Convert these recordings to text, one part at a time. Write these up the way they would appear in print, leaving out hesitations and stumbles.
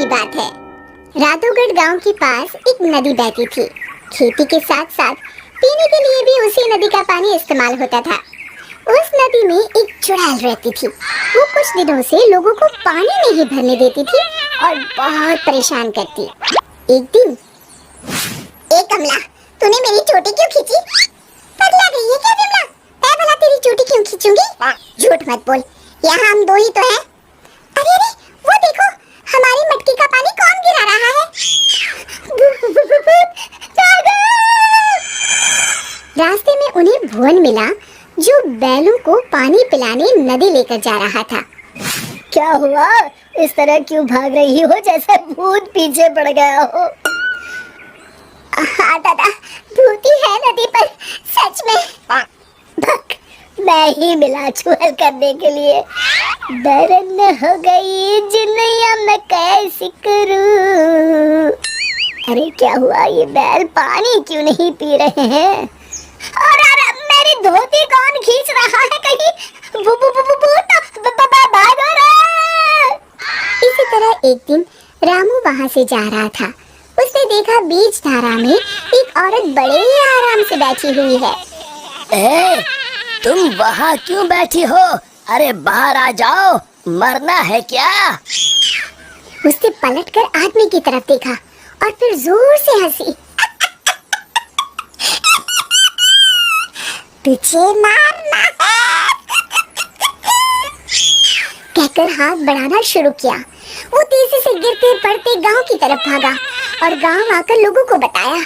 बात है। राधोगढ़ गांव के पास एक नदी बहती थी। खेती के साथ साथ पीने के लिए भी उसी नदी का पानी इस्तेमाल होता था। उस नदी में एक चुड़ैल रहती थी। वो कुछ दिनों से लोगों को पानी नहीं भरने देती थी और बहुत परेशान करती। एक दिन, ए कमला, तूने मेरी चोटी क्यों खींची? पगला गई है क्या विमला? मैं भला तेरी चोटी क्यों खींचूंगी? झूठ मत बोल, यहाँ हम दो ही तो हैं। अरे अरे, वो देखो, हमारी मटकी का पानी कौन गिरा रहा है? रास्ते में उन्हें भुवन मिला, जो बैलों को पानी पिलाने नदी लेकर जा रहा था। क्या हुआ? इस तरह क्यों भाग रही हो जैसे भूत पीछे पड़ गया हो? हाँ दादा, भूती है नदी पर, सच में। भक, मैं ही मिला चुहल करने के लिए। दरन हो गई जिन्नैया मैं कैसी करूं। अरे क्या हुआ, ये बैल पानी क्यों नहीं पी रहे हैं? और मेरी धोती कौन खींच रहा है? कहीं भागो रे! इसी तरह एक दिन रामू वहाँ से जा रहा था। उसने देखा बीच धारा में एक औरत बड़े आराम से बैठी हुई है। ए, तुम वहाँ क्यों बैठी हो? अरे बाहर आ जाओ, मरना है क्या? उसने पलटकर आदमी की तरफ देखा और फिर जोर से हंसी। तुझे मारना है, कहकर हाथ बढ़ाना शुरू किया। वो तेजी से गिरते पड़ते गांव की तरफ भागा और गांव आकर लोगों को बताया।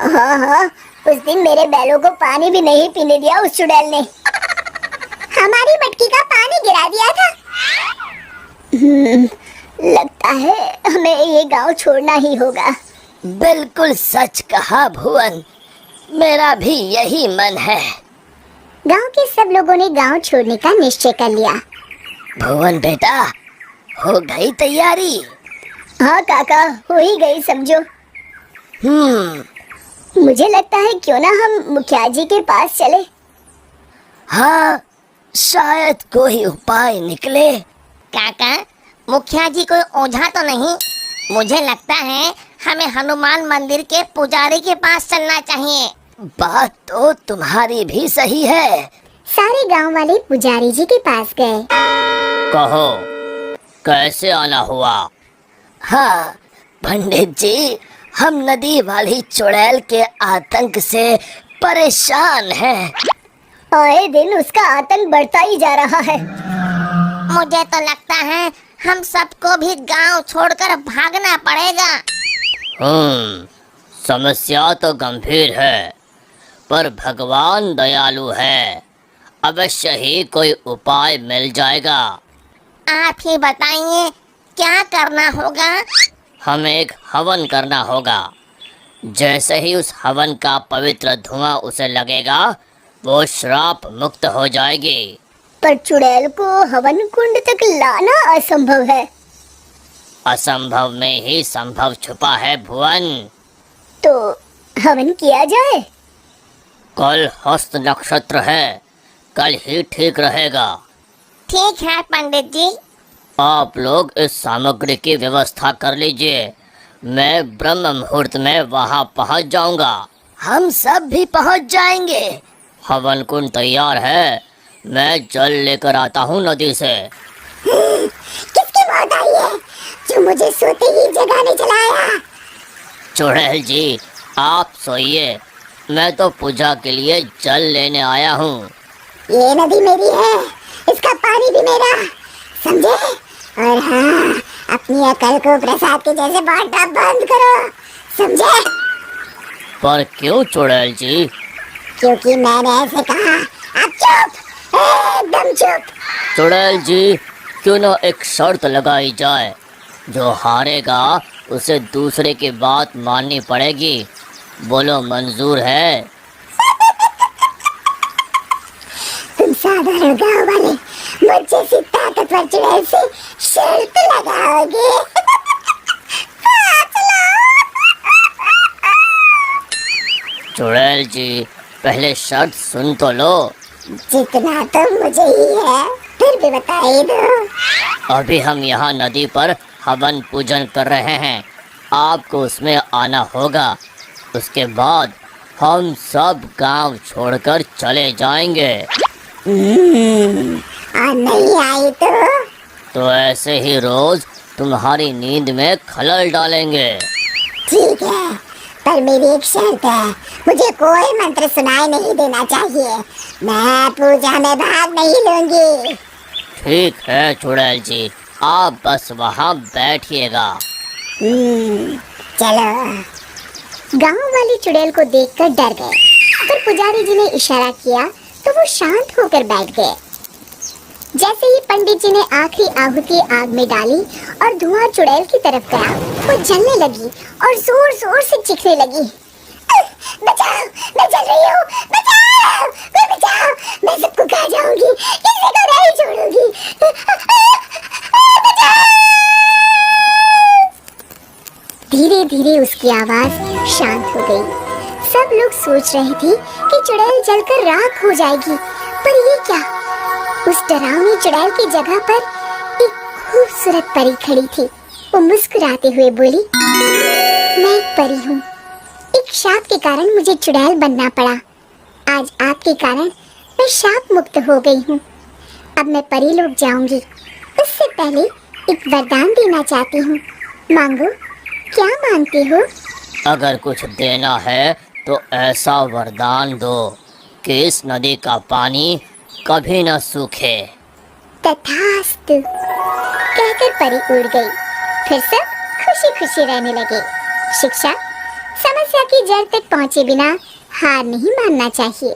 हाँ, उस दिन मेरे बैलों को पानी भी नहीं पीने दिया उस चुड़ैल ने। हमारी मटकी का पानी गिरा दिया था। लगता है हमें ये गांव छोड़ना ही होगा। बिल्कुल सच कहा भुवन, मेरा भी यही मन है। गांव के सब लोगों ने गांव छोड़ने का निश्चय कर लिया। भुवन बेटा, हो गई तैयारी? हाँ काका, हो ही गई समझो। मुझे लगता है क्यों ना हम मुखिया जी के पास चले। हाँ, शायद कोई उपाय निकले। काका, मुखिया जी कोई ओझा तो नहीं? मुझे लगता है हमें हनुमान मंदिर के पुजारी के पास चलना चाहिए। बात तो तुम्हारी भी सही है। सारे गांव वाले पुजारी जी के पास गए। कहो, कैसे आना हुआ? हाँ पंडित जी, हम नदी वाली चुड़ैल के आतंक से परेशान हैं। आए दिन उसका आतंक बढ़ता ही जा रहा है। मुझे तो लगता है हम सबको भी गांव छोड़कर भागना पड़ेगा। समस्या तो गंभीर है, पर भगवान दयालु है। अवश्य ही कोई उपाय मिल जाएगा। आप ही बताइए, क्या करना होगा? हमें एक हवन करना होगा। जैसे ही उस हवन का पवित्र धुआं उसे लगेगा, वो श्राप मुक्त हो जाएगी। पर चुड़ैल को हवन कुंड तक लाना असंभव है। असंभव में ही संभव छुपा है भुवन। तो हवन किया जाए। कल हस्त नक्षत्र है, कल ही ठीक रहेगा। ठीक है पंडित जी। आप लोग इस सामग्री की व्यवस्था कर लीजिए। मैं ब्रह्म मुहूर्त में वहाँ पहुँच जाऊंगा। हम सब भी पहुँच जाएंगे। हवन कुंड तैयार है, मैं जल लेकर आता हूँ नदी से। किसकी मौत आई है जो मुझे सोते ही जगाने चला आया? चुड़ैल जी, आप सोइए, मैं तो पूजा के लिए जल लेने आया हूँ। ये नदी मेरी है, इसका पानी भी मेरा, समझे? और हाँ, अपनी अकल को प्रसाद के जैसे बांटना बंद करो, समझे? पर क्यों चुड़ैल जी? क्योंकि मैंने ऐसे कहा। अब चुप, एकदम चुप। चुड़ैल जी, क्यों न एक शर्त लगाई जाए। जो हारेगा उसे दूसरे की बात माननी पड़ेगी। बोलो, मंजूर है? तुम साधारण गांव वाले मुझ जैसी ताकतवर चुड़ैल से शर्त लगाओगे? चुड़ैल जी, पहले शर्त सुन तो लो। जितना तो मुझे ही है, फिर भी बता ही दो। अभी हम यहाँ नदी पर हवन पूजन कर रहे हैं, आपको उसमें आना होगा। उसके बाद हम सब गांव छोड़कर चले जाएंगे। और नहीं आई तो ऐसे ही रोज तुम्हारी नींद में खलल डालेंगे। ठीक है, पर मेरी एक शर्त है, मुझे कोई मंत्र सुनाई नहीं देना चाहिए। मैं पूजा में भाग नहीं लूंगी। ठीक है चुड़ैल जी, आप बस वहाँ बैठिएगा। चलो। गांव वाले चुड़ैल को देखकर डर गए, पर पुजारी जी ने इशारा किया तो वो शांत होकर बैठ गए। जैसे ही पंडित जी ने आखिरी आहुति आग में डाली और धुआं चुड़ैल की तरफ गया, वो जलने लगी और जोर जोर से चीखने लगी। बचाओ, मैं जल रही हूँ, बचाओ, कोई बचाओ, मैं सबको खा जाऊंगी, किसी को नहीं छोड़ूंगी। धीरे धीरे उसकी आवाज शांत हो गई। सब लोग सोच रहे थे कि चुड़ैल जलकर राख हो जाएगी, पर ये क्या? उस डरावनी चुड़ैल की जगह पर एक खूबसूरत परी खड़ी थी। वो मुस्कुराते हुए बोली, मैं एक परी हूँ। एक शाप के कारण मुझे चुड़ैल बनना पड़ा। आज आपके कारण मैं शाप मुक्त हो गई हूँ। अब मैं परी लोग जाऊंगी। उससे पहले एक वरदान देना चाहती हूँ। मांगो, क्या मांगते हो? अगर कुछ देना है तो ऐसा वरदान दो कि इस नदी का पानी कभी न सूखे। तथास्तु कहकर परी उड़ गई। फिर सब खुशी खुशी रहने लगे। शिक्षा, समस्या की जड़ तक पहुंचे बिना हार नहीं मानना चाहिए।